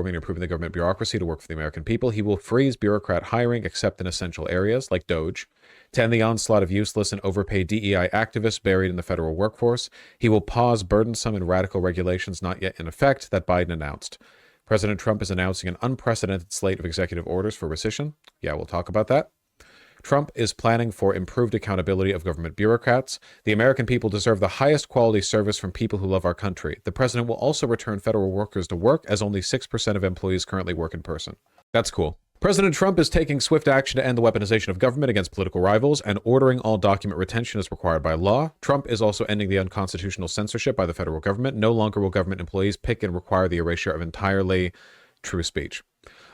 and improving the government bureaucracy to work for the American people. He will freeze bureaucrat hiring except in essential areas like DOGE, to end the onslaught of useless and overpaid DEI activists buried in the federal workforce. He will pause burdensome and radical regulations not yet in effect that Biden announced. President Trump is announcing an unprecedented slate of executive orders for rescission. Yeah, we'll talk about that. Trump is planning for improved accountability of government bureaucrats. The American people deserve the highest quality service from people who love our country. The president will also return federal workers to work, as only 6% of employees currently work in person. That's cool. President Trump is taking swift action to end the weaponization of government against political rivals and ordering all document retention as required by law. Trump is also ending the unconstitutional censorship by the federal government. No longer will government employees pick and require the erasure of entirely true speech.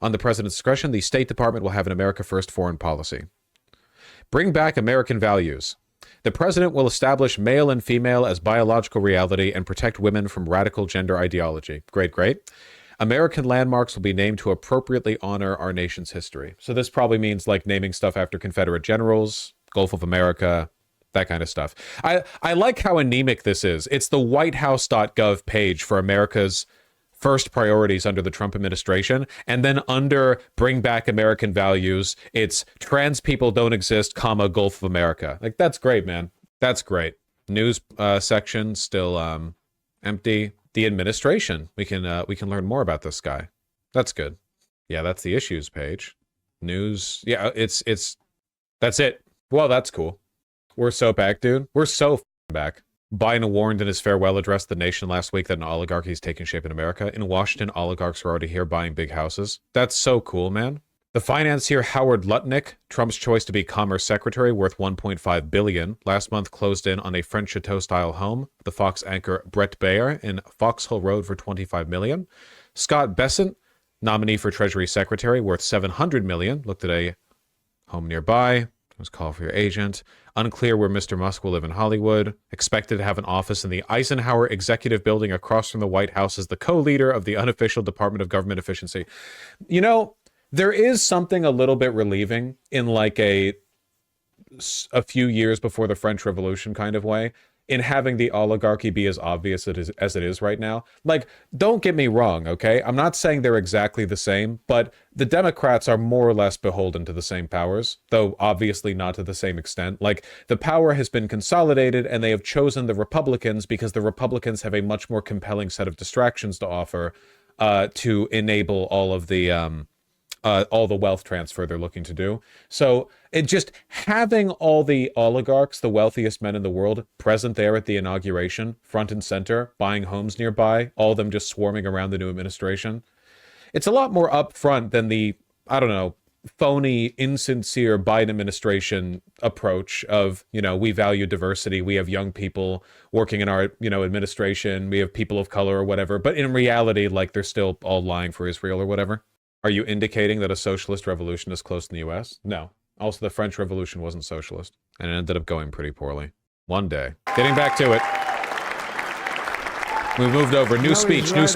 On the president's discretion, the State Department will have an America First foreign policy. Bring back American values. The president will establish male and female as biological reality and protect women from radical gender ideology. Great, great. American landmarks will be named to appropriately honor our nation's history. So this probably means like naming stuff after Confederate generals, Gulf of America, that kind of stuff. I like how anemic this is. It's the whitehouse.gov page for America's first priorities under the Trump administration, and then under bring back American values, it's trans people don't exist, comma, Gulf of America. Like, that's great, man. That's great. News section still empty. The administration, we can learn more about this guy. That's good. Yeah, that's the issues page. News. Yeah, it's that's it. Well, that's cool. We're so back, dude. We're so back. Biden warned in his farewell address to the nation last week that an oligarchy is taking shape in America. In Washington, oligarchs are already here buying big houses. That's so cool, man. The financier Howard Lutnick, Trump's choice to be Commerce Secretary, worth $1.5 billion, last month closed in on a French chateau-style home. The Fox anchor Brett Baer in Foxhill Road for $25 million. Scott Bessent, nominee for Treasury Secretary, worth $700 million, looked at a home nearby. Was call for your agent. Unclear where Mr. Musk will live in Hollywood. Expected to have an office in the Eisenhower Executive Building across from the White House as the co-leader of the unofficial Department of Government Efficiency. You know, there is something a little bit relieving in like a few years before the French Revolution kind of way, in having the oligarchy be as obvious as it is right now. Like, don't get me wrong, okay? I'm not saying they're exactly the same, but the Democrats are more or less beholden to the same powers, though obviously not to the same extent. Like, the power has been consolidated, and they have chosen the Republicans because the Republicans have a much more compelling set of distractions to offer to enable all the wealth transfer they're looking to do. So it just having all the oligarchs, the wealthiest men in the world, present there at the inauguration, front and center, buying homes nearby, all of them just swarming around the new administration. It's a lot more upfront than the, I don't know, phony, insincere Biden administration approach of, you know, we value diversity. We have young people working in our, you know, administration. We have people of color or whatever. But in reality, like, they're still all lying for Israel or whatever. Are you indicating that a socialist revolution is close in the U.S.? No. Also, the French Revolution wasn't socialist, and it ended up going pretty poorly. One day. Getting back to it. We moved over. New speech. I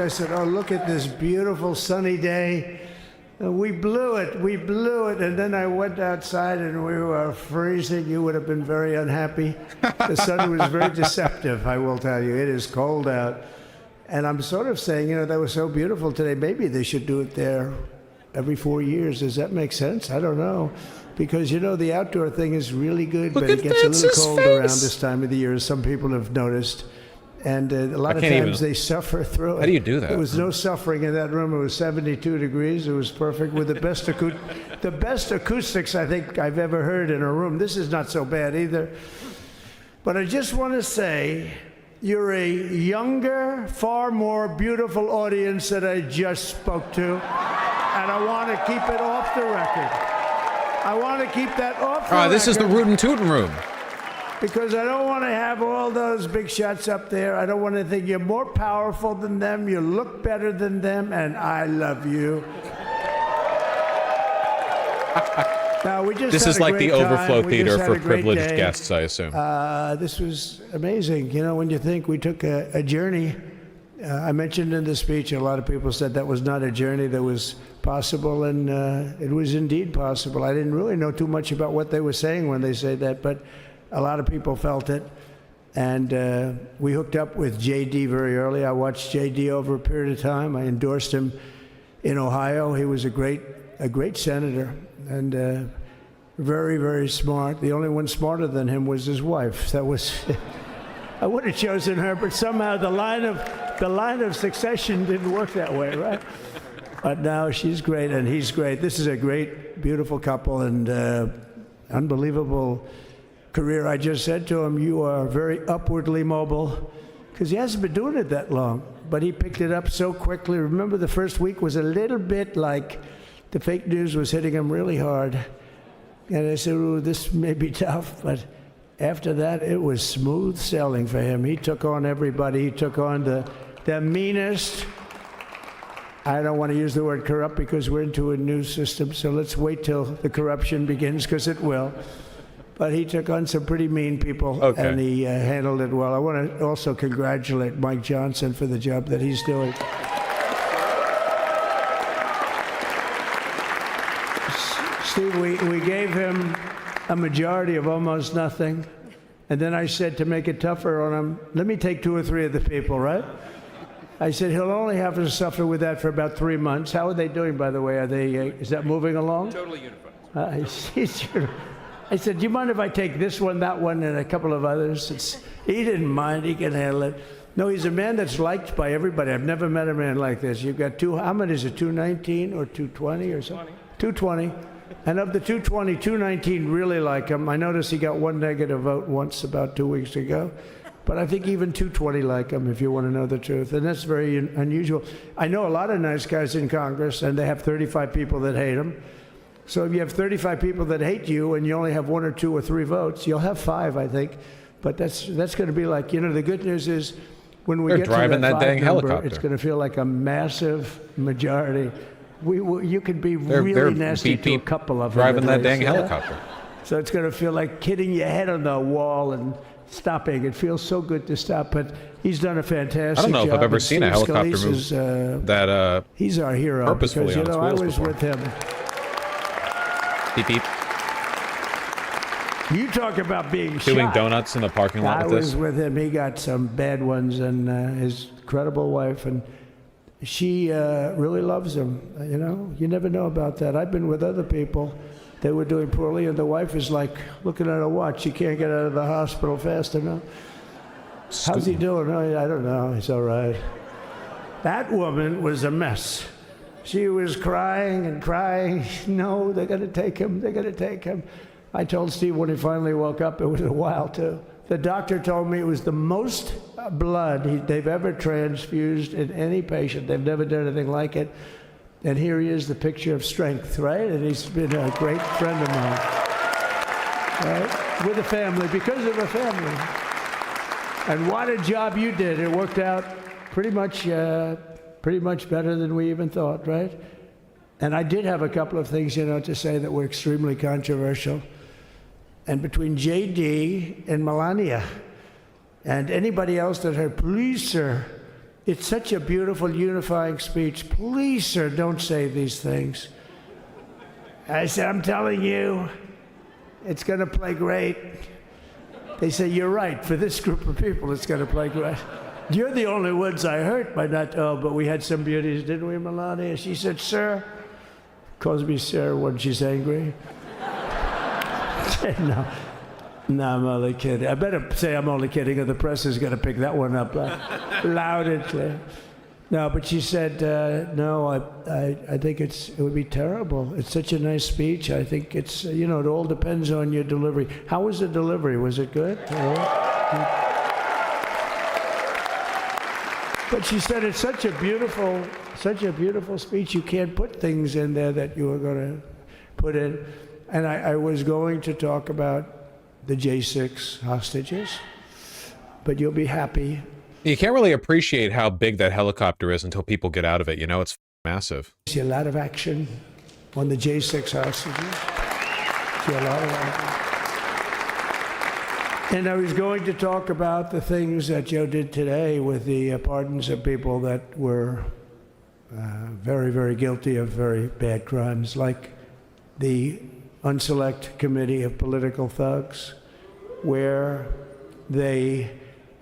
said, oh, look at this beautiful sunny day. We blew it. And then I went outside and we were freezing. You would have been very unhappy. The sun was very deceptive, I will tell you. It is cold out. And I'm sort of saying, you know, that was so beautiful today. Maybe they should do it there every 4 years. Does that make sense? I don't know. Because, you know, the outdoor thing is really good, but it gets a little cold around this time of the year, as some people have noticed. And a lot of times they suffer through it. How do you do that? There was no suffering in that room. It was 72 degrees. It was perfect with the best acoustics I think I've ever heard in a room. This is not so bad either. But I just want to say, you're a younger, far more beautiful audience that I just spoke to. And I want to keep it off the record. I want to keep that off the record. This is the Rootin' Tootin' Room. Because I don't want to have all those big shots up there. I don't want to think you're more powerful than them, you look better than them, and I love you. Now, we just this is like the overflow theater for privileged day. Guests, I assume. This was amazing. You know, when you think we took a journey, I mentioned in the speech, a lot of people said that was not a journey that was possible, and it was indeed possible. I didn't really know too much about what they were saying when they said that, but a lot of people felt it. And we hooked up with J.D. very early. I watched J.D. over a period of time. I endorsed him in Ohio. He was a great senator and very, very smart. The only one smarter than him was his wife. That was, I would have chosen her, but somehow the line of succession didn't work that way, right? But now she's great and he's great. This is a great, beautiful couple and unbelievable career. I just said to him, you are very upwardly mobile, because he hasn't been doing it that long, but he picked it up so quickly. Remember, the first week was a little bit like the fake news was hitting him really hard. And I said, ooh, this may be tough, but after that, it was smooth sailing for him. He took on everybody. He took on the meanest. I don't want to use the word corrupt because we're into a new system, so let's wait till the corruption begins, because it will. But he took on some pretty mean people, and he handled it well. I want to also congratulate Mike Johnson for the job that he's doing. Steve, we gave him a majority of almost nothing, and then I said, to make it tougher on him, let me take 2 or 3 of the people, right? I said, he'll only have to suffer with that for about 3 months. How are they doing, by the way? Are they? Is that moving along? Totally unified. I said, do you mind if I take this one, that one, and a couple of others? He didn't mind. He can handle it. No, he's a man that's liked by everybody. I've never met a man like this. You've got how many is it, 219 or 220 or something? 220. And of the 220, 219 really like him. I noticed he got 1 negative vote once about 2 weeks ago. But I think even 220 like him, if you want to know the truth. And that's very unusual. I know a lot of nice guys in Congress, and they have 35 people that hate him. So if you have 35 people that hate you and you only have 1 or 2 or 3 votes, you'll have 5, I think. But that's going to be like, the good news is when we get to that 5 dang number, helicopter. it's going to feel like a massive majority. You could be really nasty to a couple of them. Driving that dang helicopter. So it's going to feel like hitting your head on the wall and stopping. It feels so good to stop, but he's done a fantastic job. I don't know if I've ever seen a helicopter Scalise move that he's our hero purposefully because, on its I wheels was with him. Beep, beep. You talk about being Doing shot. donuts in the parking lot I with this. was with him. He got some bad ones, and his incredible wife, and she really loves him. You never know about that. I've been with other people that were doing poorly, and the wife is like looking at a watch. She can't get out of the hospital fast enough. How's he doing? Oh, I don't know. He's all right. That woman was a mess. She was crying and crying. No, they're going to take him. They're going to take him. I told Steve when he finally woke up, it was a while too. The doctor told me it was the most blood they've ever transfused in any patient. They've never done anything like it. And here he is, the picture of strength, right? And he's been a great friend of mine, right? With a family, because of a family. And what a job you did. It worked out pretty much better than we even thought, right? And I did have a couple of things, to say that were extremely controversial. And between J.D. and Melania and anybody else that heard, please, sir, it's such a beautiful unifying speech. Please, sir, don't say these things. I said, I'm telling you, it's going to play great. They say, you're right. For this group of people, it's going to play great. You're the only ones I hurt by not, but we had some beauties, didn't we, Melania? She said, sir. Calls me sir when she's angry. No, I'm only kidding. I better say I'm only kidding, or the press is going to pick that one up loud and clear. No, but she said, no, I think it would be terrible. It's such a nice speech. I think it's, it all depends on your delivery. How was the delivery? Was it good? But she said it's such a beautiful speech. You can't put things in there that you were going to put in. And I was going to talk about the J6 hostages, but you'll be happy. You can't really appreciate how big that helicopter is until people get out of it. It's massive. See a lot of action on the J6 hostages. See a lot of action. And I was going to talk about the things that Joe did today with the pardons of people that were very, very guilty of very bad crimes, like the Unselect Committee of Political Thugs, where they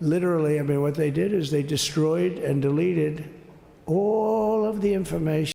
literally, I mean, what they did is they destroyed and deleted all of the information